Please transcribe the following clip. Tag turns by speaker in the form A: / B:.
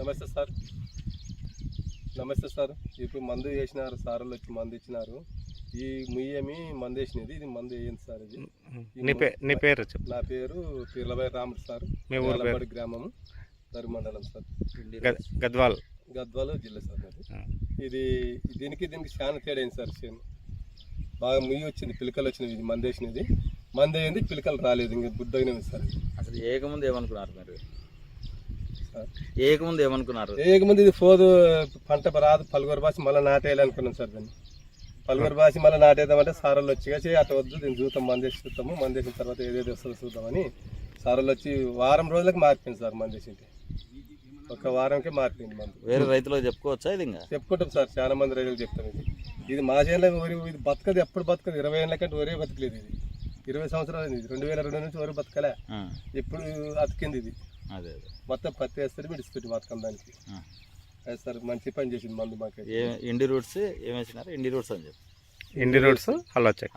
A: నమస్తే సార్. ఇప్పుడు మందు వేసినారు, సార్లు వచ్చి మందు ఇచ్చినారు. ఈ ముయ్యమి మందు వేసినది, ఇది మందు వేయండి సార్. ఇది
B: నీ పేరు చెప్పు.
A: నా పేరు పిర్లబాయి రాముడు సార్, మేలబడి గ్రామము, దరి మండలం సార్,
B: గద్వాల్
A: జిల్లా సార్. ఇది దీనికి చాలా తేడా అయింది సార్. చేను బాగా ముయ్యి వచ్చింది, పిలకలు వచ్చినవి. ఇది మందు వేసినది, మందు అయింది, పిలకలు రాలేదు. ఇంకా బుద్ధగినవి సార్.
C: అసలు ఏకముందు ఏమనుకున్నారు మీరు? ఏకముందు
A: ఇది పోదు, పంట రాదు, పలుగురు బాసి మళ్ళీ నాటేయాలి అనుకున్నాం సార్. దాన్ని పలుగురు బాసి మళ్ళీ నాటేద్దామంటే సారోళ్ళు వచ్చి అట్లా వద్దు, దీన్ని చూద్దాం, మందేసి చూద్దాము, మందేసిన తర్వాత ఏదేది వస్తుందో చూద్దామని సారోళ్ళు వచ్చి వారం రోజులకు మారిపోయింది సార్. మందేసింటి ఒక వారంకే మారిపోయింది మందు.
C: వేరే రైతులకు చెప్పుకోవచ్చా? ఇది
A: చెప్పుకుంటాం సార్, చాలా మంది రైతులు చెప్తాం. ఇది మా చేనులో వరి, ఇది బతకదు, ఎప్పుడు బతకదు. 20 ఏళ్ళ కంటే వరే బతకలేదు. ఇది 20 సంవత్సరాలు. ఇది 2002 నుంచి వరి బతకలే, ఎప్పుడు అతికింది. ఇది మొత్తం పత్తి వేస్తుంది, మిడిసిపెట్టి బతకం దానికి. అదే సార్, మంచి పని చేసింది మందు మాకు.
C: ఇండి రూట్స్ ఏమేసినారు? ఇండి రూట్స్ అని చెప్పి
B: ఇండి రూట్స్ హలో చెక్.